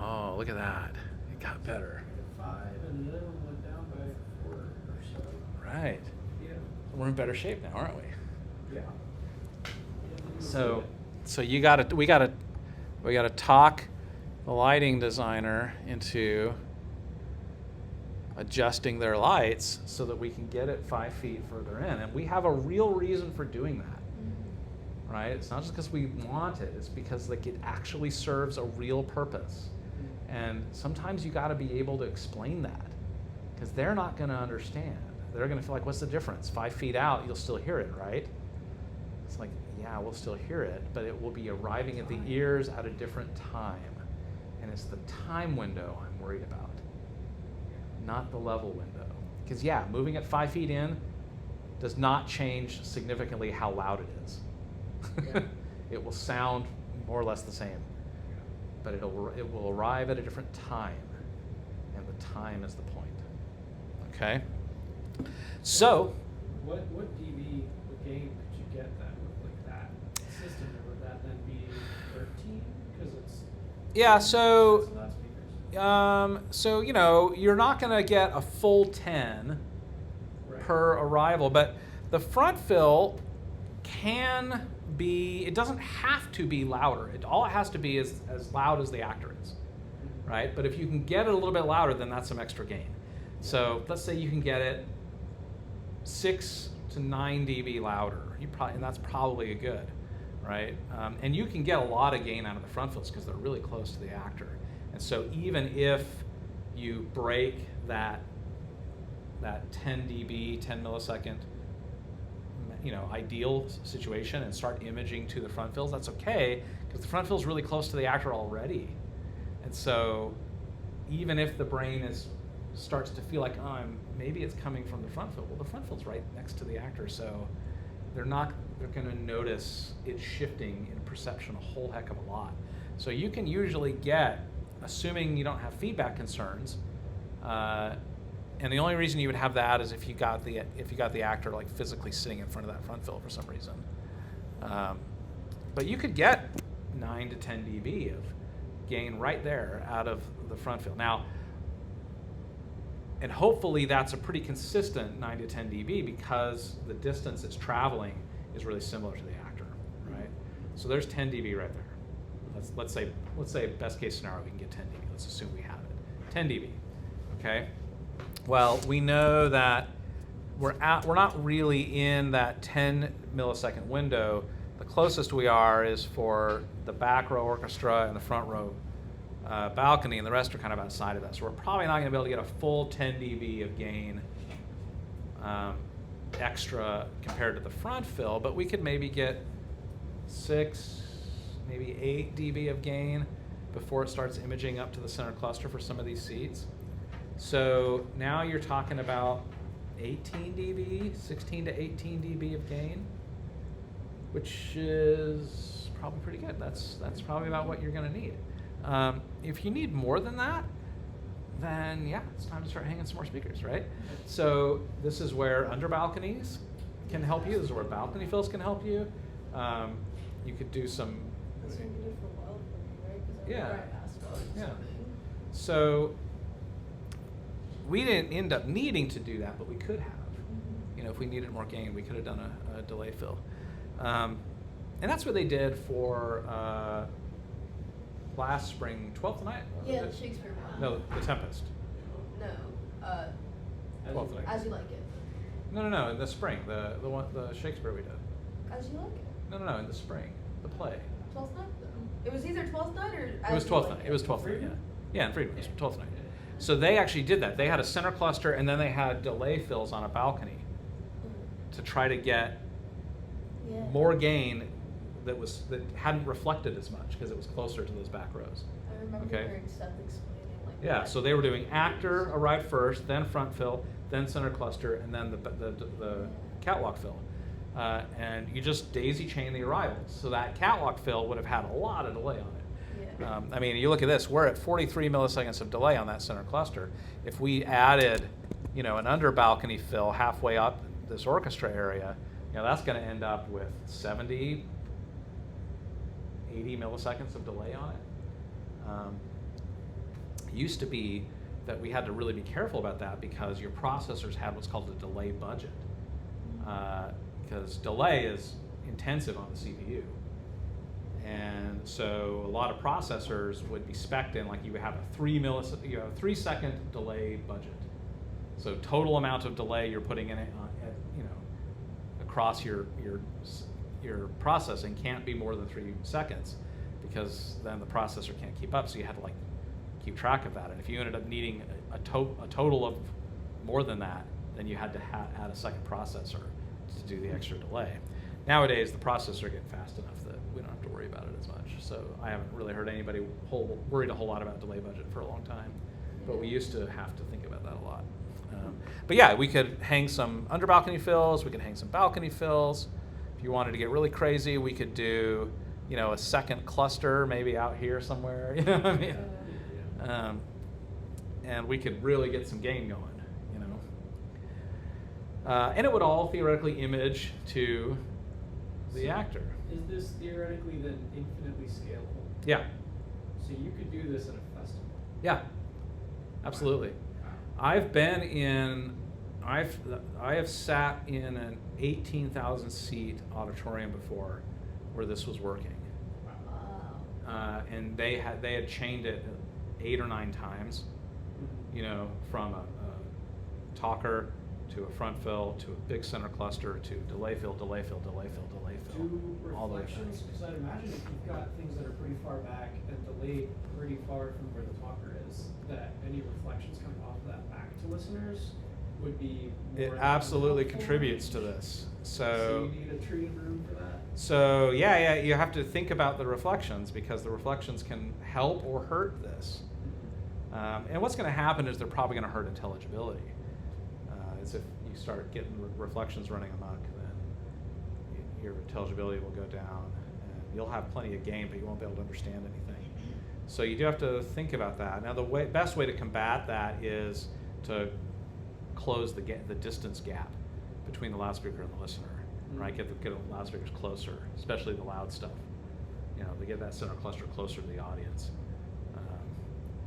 Oh, look at that. It got better. 5, and the other one went down by 4 or so. Right. Yeah. We're in better shape now, aren't we? Yeah. So we gotta talk the lighting designer into adjusting their lights so that we can get it 5 feet further in. And we have a real reason for doing that, right? It's not just because we want it, it's because like it actually serves a real purpose. And sometimes you gotta be able to explain that because they're not gonna understand. They're gonna feel like, what's the difference? 5 feet out, you'll still hear it, right? It's like, yeah, we'll still hear it, but it will be arriving at the ears at a different time. And it's the time window I'm worried about, not the level window. Because yeah, moving it 5 feet in does not change significantly how loud it is. Yeah. It will sound more or less the same, but it will arrive at a different time, and the time is the point. Okay? So, What dB gain could you get that with like that system? Or would that then be 13? Because it's yeah, so it's loudspeakers. so you know, you're not going to get a full 10 Right. per arrival, but the front fill can be, it doesn't have to be louder. All it has to be is as loud as the actor is, right? But if you can get it a little bit louder, then that's some extra gain. So let's say you can get it 6 to 9 dB louder. And that's probably a good, right? And you can get a lot of gain out of the front fills because they're really close to the actor. And so even if you break that 10 dB, 10 millisecond, you know, ideal situation and start imaging to the front fills, that's okay because the front fill is really close to the actor already. And so even if the brain is starts to feel like, oh, maybe it's coming from the front field. Well, the front field's right next to the actor, so they're going to notice it shifting in perception a whole heck of a lot. So you can usually get, assuming you don't have feedback concerns, and the only reason you would have that is if you got the actor like physically sitting in front of that front field for some reason. But you could get 9 to 10 dB of gain right there out of the front field. Now, and hopefully that's a pretty consistent 9 to 10 dB because the distance it's traveling is really similar to the actor, right? So there's 10 dB right there. Let's say best case scenario we can get 10 dB. Let's assume we have it. 10 dB, okay? Well, we know that we're not really in that 10 millisecond window. The closest we are is for the back row orchestra and the front row balcony, and the rest are kind of outside of that. So we're probably not going to be able to get a full 10 dB of gain extra compared to the front fill, but we could maybe get 6, maybe 8 dB of gain before it starts imaging up to the center cluster for some of these seats. So now you're talking about 18 dB, 16 to 18 dB of gain, which is probably pretty good. That's probably about what you're going to need. If you need more than that, then yeah, it's time to start hanging some more speakers, right? So this is where under balconies can help you. This is where balcony fills can help you. You could do some. That's what we did for a while for me, right? 'Cause I Yeah. remember I asked about Yeah. something. So we didn't end up needing to do that, but we could have. You know, if we needed more gain, we could have done a delay fill. And that's what they did for last spring, 12th night. Yeah, the Shakespeare one. No, the Tempest. No. 12th night. As You Like It. No, in the spring, the Shakespeare we did. As You Like It. No, in the spring, the play. 12th night though. It was either 12th night or It was As You 12th Like night. It was 12th night. Yeah, Freedom? yeah, in Freedom. It was 12th night. So they actually did that. They had a center cluster, and then they had delay fills on a balcony to try to get Yeah. more gain that hadn't reflected as much because it was closer to those back rows. I remember Okay. hearing Seth explaining like Yeah, that. so they were doing actor arrived first, then front fill, then center cluster, and then the catwalk fill. And you just daisy chain the arrivals. So that catwalk fill would have had a lot of delay on it. Yeah. I mean, you look at this, we're at 43 milliseconds of delay on that center cluster. If we added, an under balcony fill halfway up this orchestra area, that's going to end up with 70, 80 milliseconds of delay on it. It used to be that we had to really be careful about that because your processors had what's called a delay budget. Because delay is intensive on the CPU. And so a lot of processors would be spec'd in, like you would have a 3 second delay budget. So total amount of delay you're putting in it across your processing can't be more than 3 seconds, because then the processor can't keep up. So you had to keep track of that. And if you ended up needing a total of more than that, then you had to add a second processor to do the extra delay. Nowadays, the processors are getting fast enough that we don't have to worry about it as much. So I haven't really heard anybody worried a whole lot about delay budget for a long time. But we used to have to think about that a lot. But yeah, we could hang some under balcony fills. We could hang some balcony fills. If you wanted to get really crazy, we could do, a second cluster maybe out here somewhere. You know what I mean? And we could really get some gain going. And it would all theoretically image to the actor. Is this theoretically then infinitely scalable? Yeah. So you could do this at a festival? Yeah. Absolutely. I have sat in an 18,000 seat auditorium before where this was working. Wow. And they had chained it 8 or 9 times, from a talker to a front fill to a big center cluster to delay fill, delay fill, delay fill, delay fill. Do all those reflections, things. because I'd imagine if you've got things that are pretty far back and delayed pretty far from where the talker is, that any reflections coming off of that back to listeners would be more It absolutely helpful. contributes to this. So you need a treated room for that? So yeah, you have to think about the reflections, because the reflections can help or hurt this. And what's going to happen is they're probably going to hurt intelligibility. As if you start getting reflections running amok, then your intelligibility will go down, and you'll have plenty of gain, but you won't be able to understand anything. So you do have to think about that. Now, the best way to combat that is to close the distance gap between the loudspeaker and the listener, right? Get the loudspeakers closer, especially the loud stuff. To get that center cluster closer to the audience,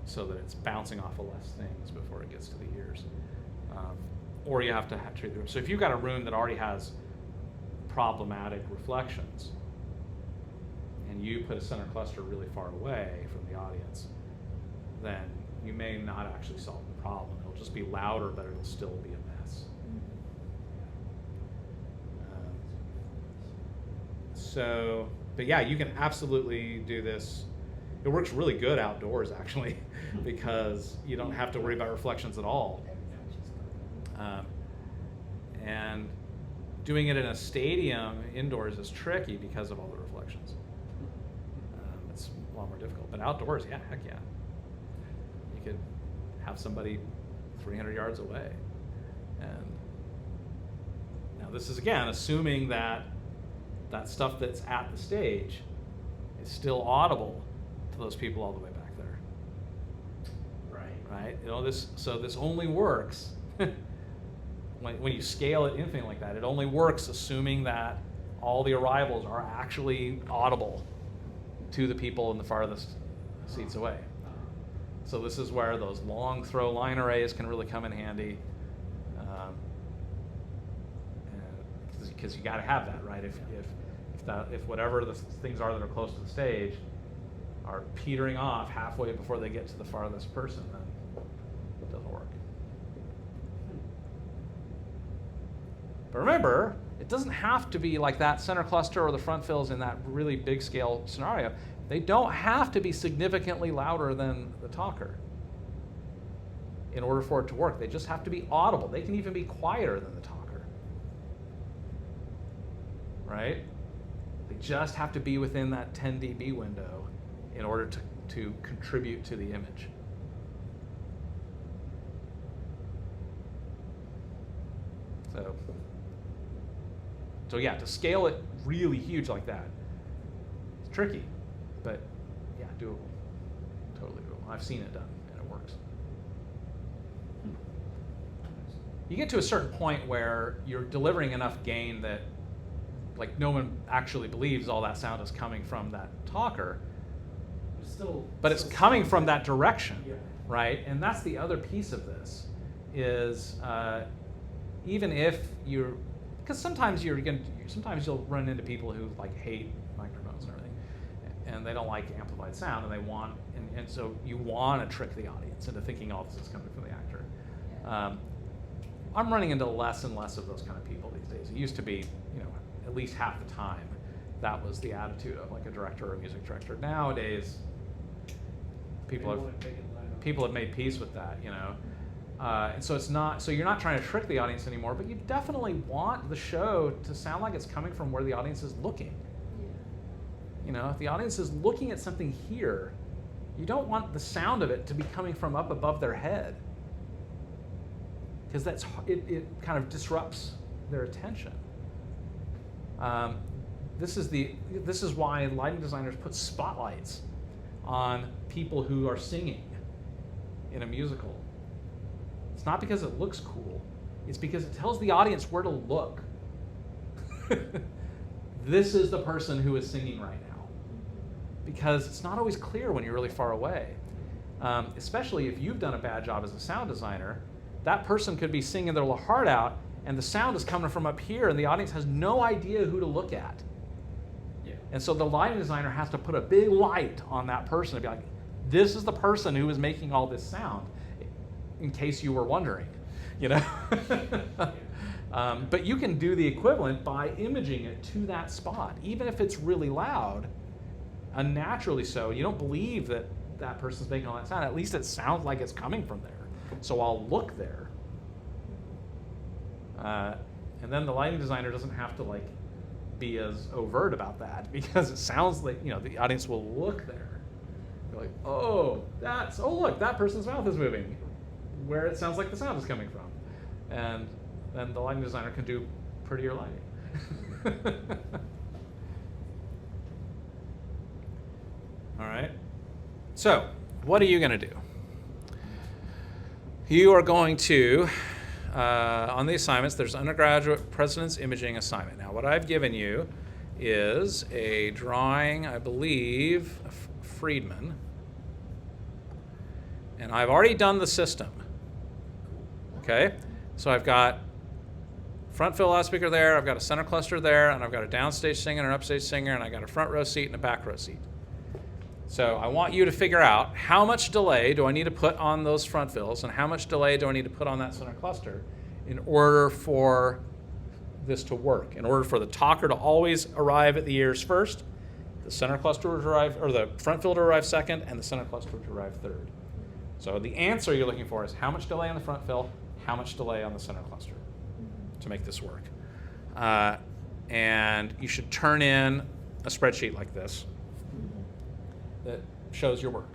so that it's bouncing off of less things before it gets to the ears. Or you have to treat the room. So if you've got a room that already has problematic reflections, and you put a center cluster really far away from the audience, then you may not actually solve the problem. It'll just be louder, but it'll still be a mess. But yeah, you can absolutely do this. It works really good outdoors, actually, because you don't have to worry about reflections at all. And doing it in a stadium indoors is tricky because of all the reflections. It's a lot more difficult. But outdoors, yeah, heck yeah. You could have somebody 300 yards away. And now this is, again, assuming that that stuff that's at the stage is still audible to those people all the way back there. Right? This only works when you scale it infinitely like that. It only works assuming that all the arrivals are actually audible to the people in the farthest seats away. So this is where those long throw line arrays can really come in handy, because you got to have that, right? If whatever the things are that are close to the stage are petering off halfway before they get to the farthest person, then it doesn't work. But remember, it doesn't have to be like that center cluster or the front fills in that really big scale scenario. They don't have to be significantly louder than the talker in order for it to work. They just have to be audible. They can even be quieter than the talker. Right? They just have to be within that 10 dB window in order to contribute to the image. So yeah, to scale it really huge like that, it's tricky, but yeah, doable. Totally doable. I've seen it done, and it works. You get to a certain point where you're delivering enough gain that like no one actually believes all that sound is coming from that talker, but it's coming from that direction, right? And that's the other piece of this is even if you're, because sometimes you'll run into people who like hate microphones and everything, and they don't like amplified sound, and they want, and so you want to trick the audience into thinking all this is coming from the actor. I'm running into less and less of those kind of people these days. It used to be, at least half the time, that was the attitude of like a director or a music director. Nowadays, people have made peace with that, and so you're not trying to trick the audience anymore, but you definitely want the show to sound like it's coming from where the audience is looking. Yeah. If the audience is looking at something here, you don't want the sound of it to be coming from up above their head, because it kind of disrupts their attention. This is why lighting designers put spotlights on people who are singing in a musical. It's not because it looks cool. It's because it tells the audience where to look. This is the person who is singing right now. Because it's not always clear when you're really far away. Especially if you've done a bad job as a sound designer, that person could be singing their heart out, and the sound is coming from up here, and the audience has no idea who to look at. Yeah. And so the lighting designer has to put a big light on that person and be like, this is the person who is making all this sound, in case you were wondering, But you can do the equivalent by imaging it to that spot, even if it's really loud, unnaturally so. You don't believe that that person's making all that sound. At least it sounds like it's coming from there. So I'll look there. And then the lighting designer doesn't have to be as overt about that, because it sounds like, the audience will look there. You're like, oh, look, that person's mouth is moving, where it sounds like the sound is coming from. And then the lighting designer can do prettier lighting. All right. So, what are you going to do? You are going to, on the assignments, there's undergraduate Precedence Imaging assignment. Now, what I've given you is a drawing, I believe, of Friedman. And I've already done the system. Okay? So I've got front fill loudspeaker there, I've got a center cluster there, and I've got a downstage singer and an upstage singer, and I got a front row seat and a back row seat. So I want you to figure out how much delay do I need to put on those front fills and how much delay do I need to put on that center cluster in order for this to work, in order for the talker to always arrive at the ears first, the center cluster to arrive, or the front fill to arrive second, and the center cluster to arrive third. So the answer you're looking for is how much delay on the front fill, how much delay on the center cluster to make this work. And you should turn in a spreadsheet like this that shows your work.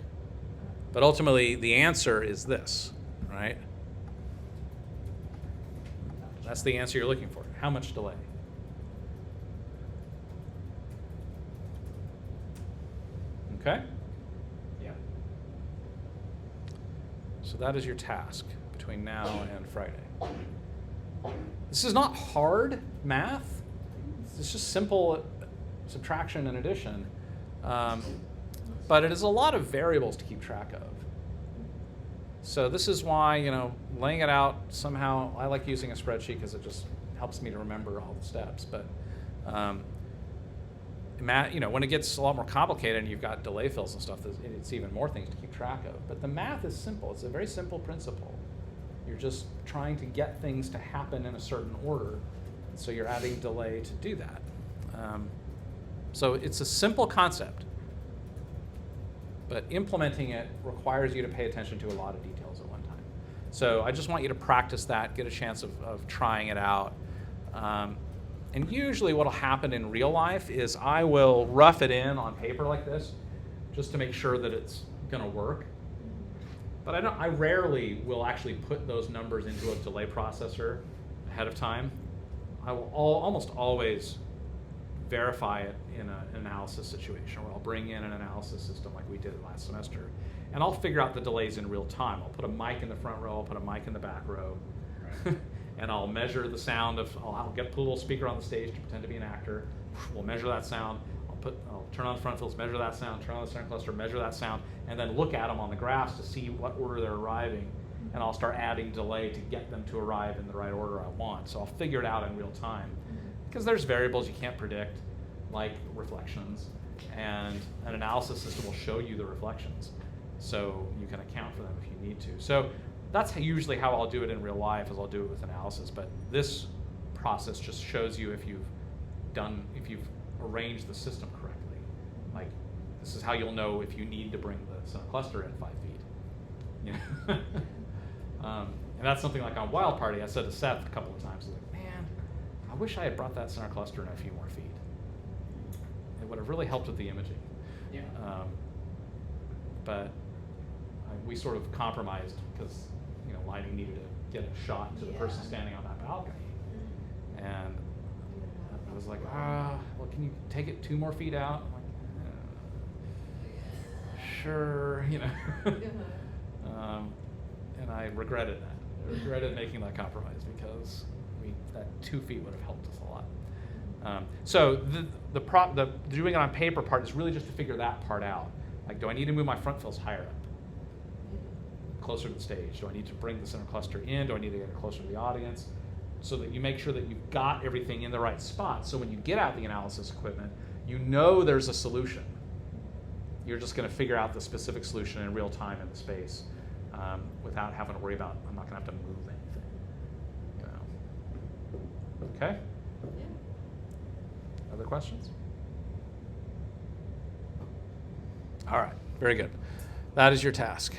But ultimately, the answer is this, right? That's the answer you're looking for. How much delay? Okay? Yeah. So that is your task between now and Friday. This is not hard math. It's just simple subtraction and addition. But it is a lot of variables to keep track of. So this is why, laying it out somehow, I like using a spreadsheet because it just helps me to remember all the steps. But when it gets a lot more complicated and you've got delay fills and stuff, it's even more things to keep track of. But the math is simple. It's a very simple principle. You're just trying to get things to happen in a certain order. So you're adding delay to do that. So it's a simple concept. But implementing it requires you to pay attention to a lot of details at one time. So I just want you to practice that, get a chance of trying it out. And usually what will happen in real life is I will rough it in on paper like this just to make sure that it's going to work. But I rarely will actually put those numbers into a delay processor ahead of time. I will almost always verify it in an analysis situation where I'll bring in an analysis system like we did last semester, and I'll figure out the delays in real time. I'll put a mic in the front row, I'll put a mic in the back row, right. And I'll measure the sound of, I'll put a little speaker on the stage to pretend to be an actor. We'll measure that sound. I'll turn on the front fills, measure that sound, turn on the center cluster, measure that sound, and then look at them on the graphs to see what order they're arriving, and I'll start adding delay to get them to arrive in the right order I want. So I'll figure it out in real time. Because there's variables you can't predict, like reflections, and an analysis system will show you the reflections, so you can account for them if you need to. So that's usually how I'll do it in real life, is I'll do it with analysis. But this process just shows you if you've arranged the system correctly. Like, this is how you'll know if you need to bring the center cluster in 5 feet. And that's something like on Wild Party, I said to Seth a couple of times, like, man, I wish I had brought that center cluster in a few more feet. It would have really helped with the imaging. Yeah. But we sort of compromised because lighting needed to get a shot to the person standing on that balcony. And I was like, well, can you take it 2 more feet out? I'm like, sure, and I regretted that. I regretted making that compromise because that 2 feet would have helped us a lot. So the doing it on paper part is really just to figure that part out. Like, do I need to move my front fills higher up, closer to the stage? Do I need to bring the center cluster in? Do I need to get it closer to the audience? So that you make sure that you've got everything in the right spot. So when you get out the analysis equipment, there's a solution. You're just going to figure out the specific solution in real time in the space without having to worry about, I'm not going to have to move anything. Okay? Other questions? All right, very good. That is your task.